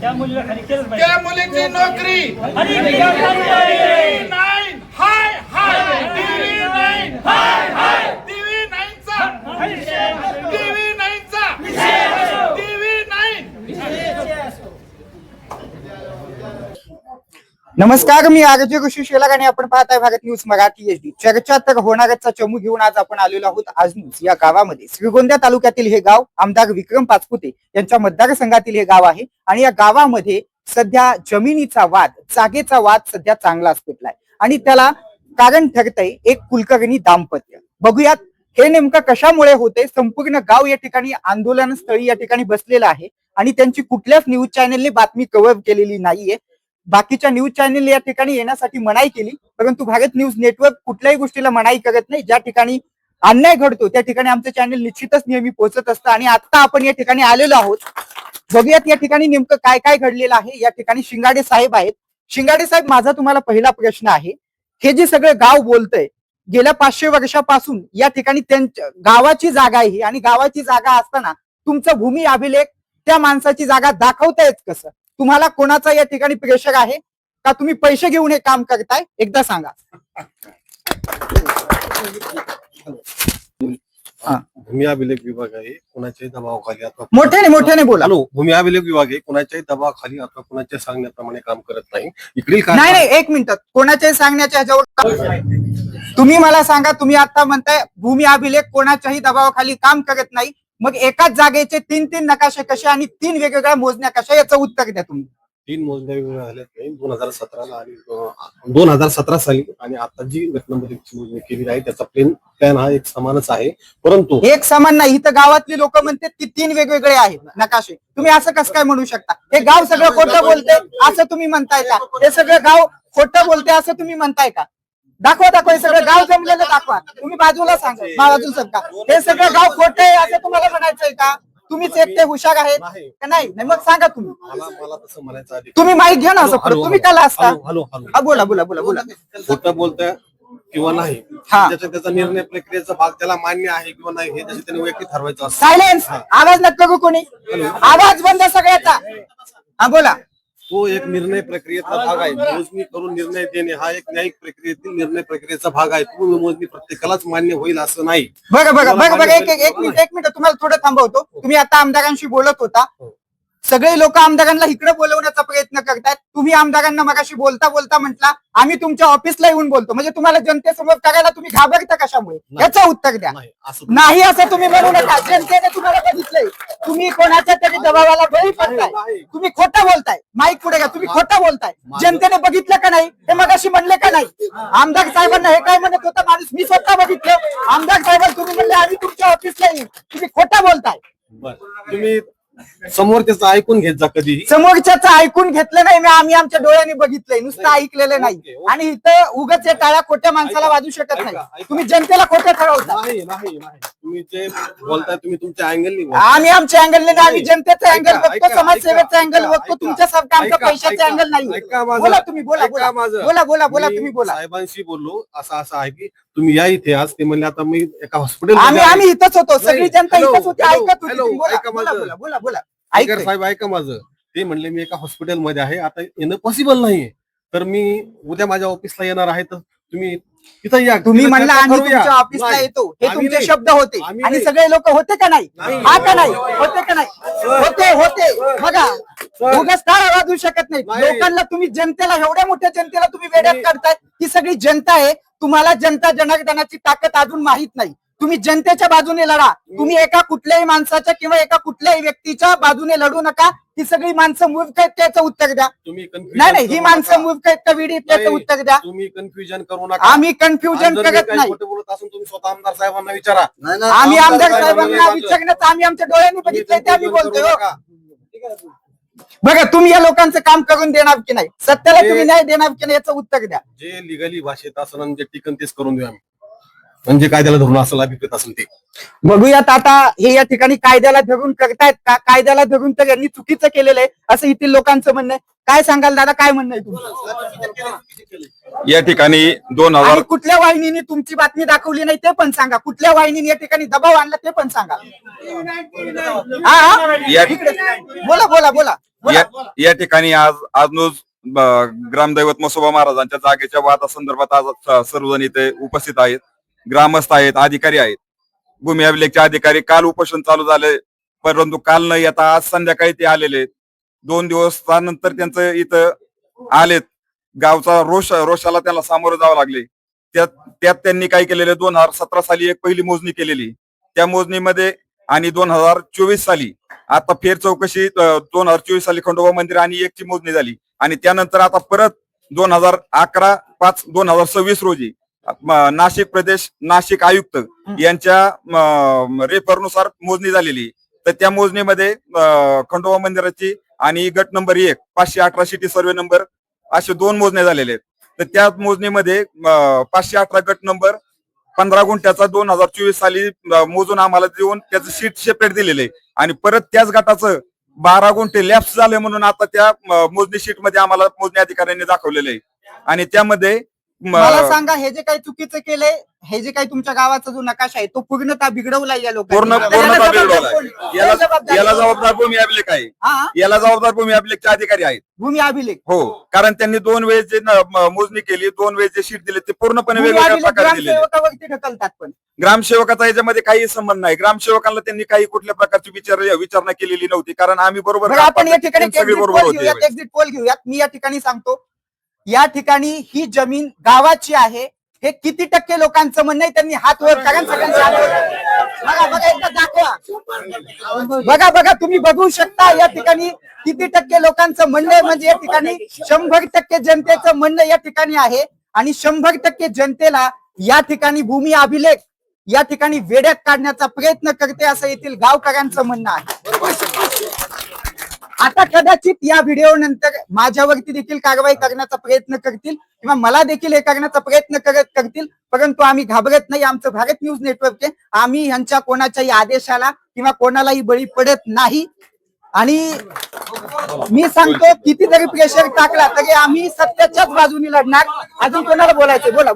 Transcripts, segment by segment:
त्या मुलीला खाली केलंच पाहिजे. त्या मुलीची नोकरी आणि नाही हाय हाय TV9 हाय हाय TV9चा नमस्कार, मी आरजे ऋषी शेलार आणि आपण पाहताय भारत न्यूज मराठी HD. चर्चा तर होणारचा चमू घेऊन आज आपण आलेलो आहोत आजनूस या गावामध्ये. श्रीगोंदा तालुक्यातील हे गाव आमदार विक्रम पाचपुते यांच्या मतदारसंघातील हे गाव आहे आणि या गावामध्ये सध्या जमिनीचा वाद, जागेचा वाद सध्या चांगलाच पेटलाय आणि त्याला कारण ठरतंय एक कुलकर्णी दाम्पत्य. बघूयात हे नेमकं कशामुळे होते. संपूर्ण गाव या ठिकाणी आंदोलन स्थळी या ठिकाणी बसलेलं आहे आणि त्यांची कुठल्याच न्यूज चॅनलने बातमी कव्हर केलेली नाहीये. बाकीच्या न्यूज चॅनल या ठिकाणी येण्यासाठी मनाई केली, परंतु भारत न्यूज नेटवर्क कुठल्याही गोष्टीला मनाई करत नाही. ज्या ठिकाणी अन्याय घडतो त्या ठिकाणी आमचं चॅनल निश्चितच नेहमी पोहोचत असतं आणि आता आपण या ठिकाणी आलेलो आहोत. बघूयात या ठिकाणी नेमकं काय काय घडलेलं आहे. या ठिकाणी शिंगाडे साहेब आहेत. शिंगाडे साहेब, माझा तुम्हाला पहिला प्रश्न आहे, हे जे सगळं गाव बोलतंय गेल्या 500 वर्षापासून या ठिकाणी त्यांच्या गावाची जागा आहे आणि गावाची जागा असताना तुमचं भूमी अभिलेख त्या माणसाची जागा दाखवतायच कसं? तुम्हाला कोणाचा या ठिकाणी प्रेशर आहे का? तुम्ही पैसे घेऊन हे काम करताय? एकदा सांगा. भूमी अभिलेख विभाग आहे, कोणाच्याही दबावाखाली अथवा मोठ्याने बोला. भूमी अभिलेख विभाग आहे, कोणाच्याही दबावाखाली अथवा कोणाच्या सांगण्याप्रमाणे काम करत नाही. इकडील नाही, एक मिनिट. कोणाच्याही सांगण्याच्या ह्याच्यावर तुम्ही मला सांगा. तुम्ही आता म्हणताय भूमी अभिलेख कोणाच्याही दबावाखाली काम करत नाही, मग एकाच जागेचे 3 नकाशे कसे आणि 3 वेगवेगळ्या मोजण्या कशा, याचं उत्तर द्या तुम्ही. 3 मोजण्या वेगवेगळ्या झाल्यात नाही. 2017 आणि 2017 साली आणि आता जी घटनांमध्ये मोजणी केली आहे त्याचा प्लॅन हा एक समानच आहे, परंतु एक समान नाही. इथं गावातली लोक म्हणतात की 3 वेगवेगळे आहेत नकाशे. तुम्ही असं कसं काय म्हणू शकता? हे गाव सगळं खोटं बोलते असं तुम्ही म्हणताय का? हे सगळं गाव खोटं बोलते असं तुम्ही म्हणताय का? दाखवा. हे सगळं गाव जमलेलं दाखवा. तुम्ही बाजूला सांगा, बाजूला सांगा. हे सगळं गाव खोटं आहे असं तुम्हाला म्हणायचंय का? तुम्हीच एकटे हुशार आहेत का? नाही, मग सांगा तुम्ही. मला तसं म्हणायचं आहे. तुम्ही माहिती घ्या ना. असं तुम्ही काला असता. बोला. खोटं बोलताय किंवा नाही, त्याचा निर्णय प्रक्रियेचा भाग त्याला मान्य आहे किंवा नाही हे त्याने वैयक्तिक ठरवायचं असतं. सायलेन्स. आवाज नका करू कोणी. आवाज बंद सगळ्याचा. हा, बोला. तो एक निर्णय प्रक्रियेचा भाग आहे. मोजणी करून निर्णय देणे हा एक न्यायिक प्रक्रियेतील निर्णय प्रक्रियेचा भाग आहे. तो मोजणी प्रत्येकालाच मान्य होईल असं नाही. बघा. एक मिनिट तुम्हाला थोडं थांबवतो. तुम्ही आता आमदारांशी बोलत होता. सगळे लोक आमदारांना इकडे बोलवण्याचा प्रयत्न करतात. तुम्ही आमदारांना मगाशी बोलता म्हटला आम्ही तुमच्या ऑफिसला येऊन बोलतो. म्हणजे तुम्हाला जनतेसमोर करायला तुम्ही घाबरता कशामुळे? याचं उत्तर द्या. नाही असं तुम्ही म्हणू नका. जनतेने तुम्हाला बघितलंय. तुम्ही कोणाच्या तरी दबावाला बळी पडताय. तुम्ही खोटं बोलताय. माईक पुढे घ्या. तुम्ही खोटं बोलताय. जनतेने बघितलं का नाही? हे मगाशी म्हणले का नाही? आमदार साहेबांना हे काय म्हणत होता माणूस? मी स्वतः बघितलं. आमदार साहेबांना तुम्ही म्हणले आम्ही तुमच्या ऑफिसला येईल. तुम्ही खोटं बोलताय. तुम्ही समोर त्याचं ऐकून घेत जा. कधी समोरच्याचं ऐकून घेतलं नाही. आम्ही आमच्या डोळ्यांनी बघितलंय, नुसतं ऐकलेलं नाही. आणि इथं उगाच या टाळ्या खोट्या माणसाला वाजू शकत नाही. तुम्ही जनतेला खोटं ठरवता. नाही. तुम्ही जे बोलताय तुम्ही तुमच्या अँगलनी आम्ही आमच्या अँगलने नाही. आम्ही जनतेचा अँगल बघतो, समाजसेवेचा अँगल बघतो. तुमच्यासारखं आमच्या पैशाचा अँगल नाही. बोला तुम्ही. बोला तुम्ही बोला. साहेबांशी बोललो असं आहे की तुम्ही या इथे आज. ते म्हणले आता मी एका हॉस्पिटल आम्ही इथंच होतो. सगळी जनता इथंच होती. ऐकत होती. बोला. ऐका साहेब, ऐका माझं. ते म्हणले मी एका हॉस्पिटलमध्ये आहे, आता येणं पॉसिबल नाहीये, तर मी उद्या माझ्या ऑफिसला येणार आहे, तर तुम्ही तिथं या. तुम्ही म्हणला आम्ही तुमच्या ऑफिसला येतो, हे तुमचे शब्द होते. आणि सगळे लोक होते का नाही? हा का नाही? होते का नाही? होते. बघा, उगाच टाळा वाजवू शकत नाही. लोकांना तुम्ही जनतेला, एवढ्या मोठ्या जनतेला तुम्ही वेड्यात काढताय. ही सगळी जनता आहे. तुम्हाला जनता जनार्दनाची ताकद अजून माहित नाही. तुम्ही जनतेच्या बाजूने लढा. तुम्ही एका कुठल्याही माणसाच्या किंवा एका कुठल्याही व्यक्तीच्या बाजूने लढू नका. ही सगळी माणसं मूर्ख आहेत, त्याचं उत्तर द्या. नाही, ही माणसं मूर्ख आहेत का वेडी, त्याचं उत्तर द्या. तुम्ही कन्फ्युजन करू नका. आम्ही कन्फ्युजन करत नाही. बोलत असून तुम्ही स्वतः आमदार साहेबांना विचारा. आम्ही आमदार साहेबांना विचारण्याचं आम्ही आमच्या डोळ्यांनी बघितलंय ते आम्ही बोलतोय. बघा, तुम्ही या लोकांचं काम करून देणार की नाही? सत्याला तुम्ही न्याय देणार की नाही? याचं उत्तर द्या. जे लिगली भाषेत असं जे टिकन तेच करून देऊ आम्ही. म्हणजे कायद्याला धरून असेल, अभिप्रेत असेल ते बघूयात. आता हे या ठिकाणी कायद्याला धरून करतायत का? कायद्याला धरून तर यांनी चुकीचं केलेलं आहे असं इथील लोकांचं म्हणणं आहे. काय सांगाल दादा, काय म्हणणं आहे तुमचं? या ठिकाणी 2000 कुठल्या वाहिनीने तुमची बातमी दाखवली नाही ते पण सांगा. कुठल्या वाहिनीने या ठिकाणी दबाव आणला ते पण सांगा. हा, बोला. या ठिकाणी आज ग्रामदैवत मसोबा महाराजांच्या जागेच्या वादासंदर्भात आज सर्वजण इथे उपस्थित आहेत. ग्रामस्थ आहेत, अधिकारी आहेत. भूमी अभिलेखचे अधिकारी काल उपोषण चालू झाले, परंतु काल न येता आज संध्याकाळी ते आलेले. 2 दिवसानंतर त्यांचं इथं आलेत. गावचा रोषाला त्यांना सामोरं जावं लागले. त्यात त्यांनी काय केलेलं, 2017 साली एक पहिली मोजणी केलेली. त्या मोजणीमध्ये आणि 2024 साली आता फेर चौकशी 2024 साली खंडोबा मंदिर आणि एकची मोजणी झाली. आणि त्यानंतर आता परत 2011/5/2026 रोजी नाशिक आयुक्त यांच्या रेफरनुसार मोजणी झालेली. तर त्या मोजणीमध्ये खंडोबा मंदिराची आणि गट नंबर 1 518 शिटी सर्वे नंबर असे 2 मोजण्या झालेले आहेत. तर त्या मोजणीमध्ये 518 गट नंबर 15 गुंठ्याचा 2024 साली मोजून आम्हाला देऊन त्याचं शीट सेपरेट दिलेलं आहे. आणि परत त्याच गटाचं 12 गुंठे लॅप्स झाले म्हणून आता त्या मोजणी शीट मध्ये आम्हाला मोजणी अधिकाऱ्यांनी दाखवलेलं आहे. आणि त्यामध्ये मला सांगा, हे जे काही चुकीचं केलंय, हे जे काही तुमच्या गावाचा जो नकाशा आहे तो पूर्णतः बिघडवला या लोकांनी. पूर्णतः बिघडवला. याला जबाबदार भूमी अभिलेख आहे. याला जबाबदार भूमी अभिलेखचे अधिकारी आहेत. भूमी अभिलेख हो, कारण त्यांनी 2 वेळेस जे मोजणी केली, 2 वेळेस जे शीट दिले ते पूर्णपणे वेगवेगळ्या प्रकारे दिले. ग्रामसेवकावरती ढकलतात. पण ग्रामसेवकाचा याच्यामध्ये काही संबंध नाही. ग्रामसेवकांना त्यांनी काही कुठल्या प्रकारची विचारणा केलेली नव्हती, कारण आम्ही बरोबर आपण या ठिकाणी एक्झिट पोल घेऊयात. मी या ठिकाणी सांगतो, या ठिकाणी ही जमीन गावाची आहे. हे किती टक्के लोकांचं म्हणणं आहे, त्यांनी हात वर करा. बघा एकदा दाखवा. बघा तुम्ही बघू शकता या ठिकाणी किती टक्के लोकांचं म्हणणं आहे. म्हणजे या ठिकाणी 100% जनतेचं म्हणणं या ठिकाणी आहे. आणि 100% जनतेला या ठिकाणी भूमी अभिलेख या ठिकाणी वेड्यात काढण्याचा प्रयत्न करते असं येथील गावकऱ्यांचं म्हणणं आहे. आता कदाचित या व्हिडिओ नंतर माझ्यावरती देखील कारवाई करण्याचा प्रयत्न करतील किंवा मला देखील हे करण्याचा प्रयत्न करतील, परंतु आम्ही घाबरत नाही. आमचं भारत न्यूज नेटवर्क आहे. आम्ही यांच्या कोणाच्याही आदेशाला किंवा कोणालाही बळी पडत नाही. आणि मी सांगतो, किती जरी प्रेशर टाकला तरी आम्ही सत्याच्याच बाजूने लढणार. अजून कोणाला बोलायचं? बोला.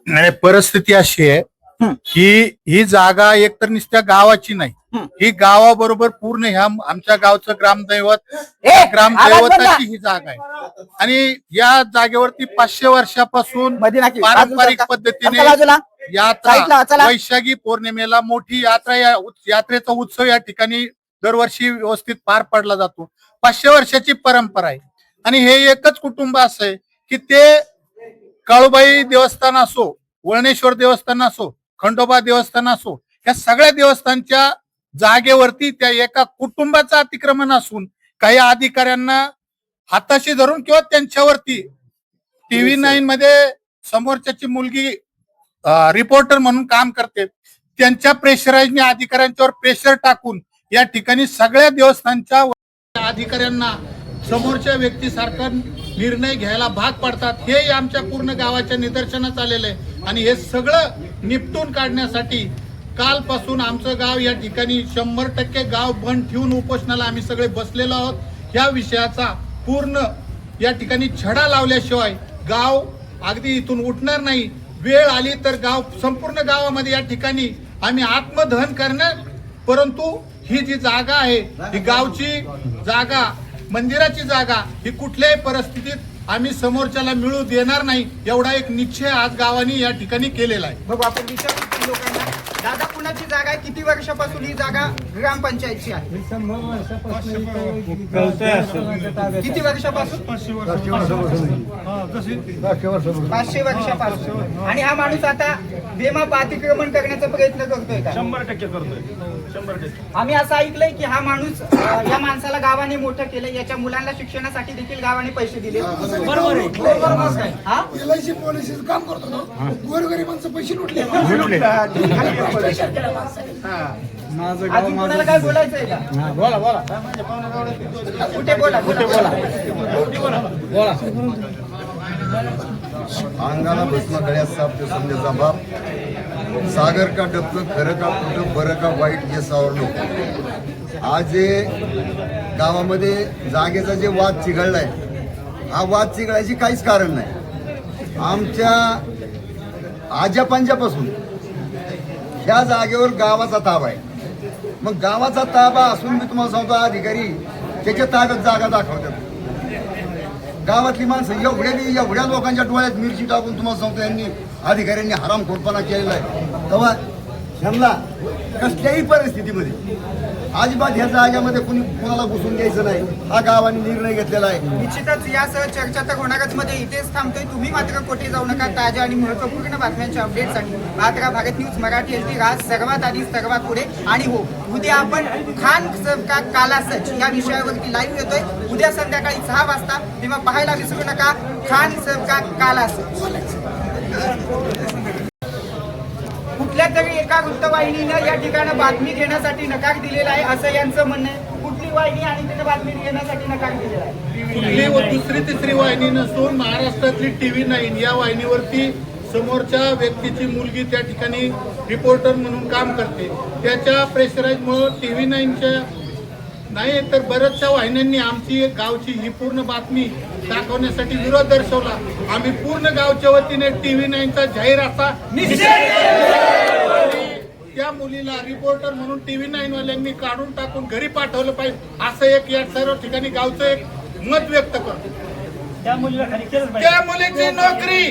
नाही, परिस्थिती अशी आहे की ही जागा एकतर नुसत्या गावाची नाही, ही गावाबरोबर पूर्ण ह्या आमच्या गावचं ग्रामदैवताची ही जागा आहे. आणि या जागेवरती 500 वर्षापासून पारंपरिक पद्धतीने यात्रा, वैशाखी पौर्णिमेला मोठी यात्रा, यात्रेचा उत्सव या ठिकाणी दरवर्षी व्यवस्थित पार पडला जातो. 500 वर्षाची परंपरा आहे. आणि हे एकच कुटुंब असं आहे की ते काळूबाई देवस्थान असो, वळणेश्वर देवस्थान असो, खंडोबा देवस्थान असो, या सगळ्या देवस्थानच्या जागेवरती त्या एका कुटुंबाचं अतिक्रमण असून काही अधिकाऱ्यांना हाताशी धरून किंवा त्यांच्यावरती TV9 मध्ये समोरच्याची मुलगी रिपोर्टर म्हणून काम करते, त्यांच्या प्रेशराईजने अधिकाऱ्यांच्यावर प्रेशर टाकून या ठिकाणी सगळ्या देवस्थानच्या अधिकाऱ्यांना समोरच्या व्यक्तीसारखा निर्णय घ्यायला भाग पडतात. हे आमच्या पूर्ण गावाच्या निदर्शनास आलेलं आहे. आणि हे सगळं निपटून काढण्यासाठी कालपासून आमचं गाव या ठिकाणी 100% गाव बंद ठेवून उपोषणाला आम्ही सगळे बसलेलो आहोत. ह्या विषयाचा पूर्ण या ठिकाणी छडा लावल्याशिवाय गाव अगदी इथून उठणार नाही. वेळ आली तर गाव संपूर्ण गावामध्ये या ठिकाणी आम्ही आत्मदहन करणार. परंतु ही जी जागा आहे, ही गावची जागा, मंदिराची जागा, ही कुठल्याही परिस्थितीत आम्ही समोरच्याला मिळू देणार नाही, एवढा एक निश्चय आज गावाने या ठिकाणी केलेला आहे. बघू आपण विचारू लोकांना, दादा कुणाची जागा आहे, किती वर्षापासून ही जागा ग्रामपंचायतची आहे? 100 वर्षापासून किती वर्षापासून? 500 वर्षापासून. आणि हा माणूस आता बेमाप अतिक्रमण करण्याचा प्रयत्न करतोय का? 100% करतोय. 100%. आम्ही असं ऐकलंय की हा माणूस, या माणसाला गावाने मोठं केलं, याच्या मुलांना शिक्षणासाठी देखील गावाने पैसे दिले. बरोबर आहे. हा LIC पॉलिसीचं काम करतो ना, गोरगरिबांचे पैसे लुटले. अजून कोणाला काय बोलायचंय का? कुठे बोला. अंगाला बसला गळ्यात साप ते संध्याचा बाप, सागर का डबकं, खरं का खोटं, बरं का वाईट हे सावरलो. आज जे गावामध्ये जागेचा जे वाद चिघळलाय, हा वाद चिघळायची काहीच कारण नाही. आमच्या आज्यापांज्यापासून ह्या जागेवर गावाचा ताबा आहे. मग गावाचा ताबा असून मी तुम्हाला सांगतो अधिकारी त्याच्या ताब्यात जागा दाखवतात. गावातली माणसं एवढ्या लोकांच्या डोळ्यात मिरची टाकून तुम्हाला सांगतो यांनी अधिकाऱ्यांनी हरामखोरपणा केलेला आहे. तेव्हा ह्यांना कसल्याही परिस्थितीमध्ये अजिबात ह्या जाग्यामध्ये कुणाला घुसून द्यायचं नाही, हा गावाने निर्णय घेतलेला आहे. निश्चितच यासह चर्चा तर होणारच मध्ये इथेच थांबतोय. तुम्ही मात्र कुठे जाऊ नका. ताज्या आणि महत्त्वपूर्ण बातम्यांच्या अपडेटसाठी पाहत राहा भारत न्यूज मराठी एलटी. आज सर्वात आधी सर्वात पुढे. आणि हो, उद्या आपण खान का काला सच या विषयावरती लाईव्ह येतोय उद्या संध्याकाळी 6 वाजता. तेव्हा पाहायला विसरू नका खान का काला सच. कुठल्या तरी एका वृत्तवाहिनीनं या ठिकाणी बातमी घेण्यासाठी नकार दिलेला आहे असं यांचं म्हणणं आहे. कुठली वाहिनी आणि तिथे बातमी घेण्यासाठी नकार दिलेला आहे? कुठली व दुसरी तिसरी वाहिनी नसून महाराष्ट्रातली TV9 या वाहिनीवरती समोरच्या व्यक्तीची मुलगी त्या ठिकाणी रिपोर्टर म्हणून काम करते. त्याच्या प्रेशराईजमुळे TV9च्या नाही तर बऱ्याचशा वाहिन्यांनी आमची गावची ही पूर्ण बातमी दाखवण्यासाठी विरोध दर्शवला. आम्ही पूर्ण गावच्या वतीने TV9चा जाहीर असा त्या मुलीला रिपोर्टर म्हणून TV9 वाल्यांनी काढून टाकून घरी पाठवलं पाहिजे असं एक या सर्व ठिकाणी गावचं एक मत व्यक्त करतो. त्या मुलीला खाली केलंच पाहिजे. त्या मुलीची नोकरी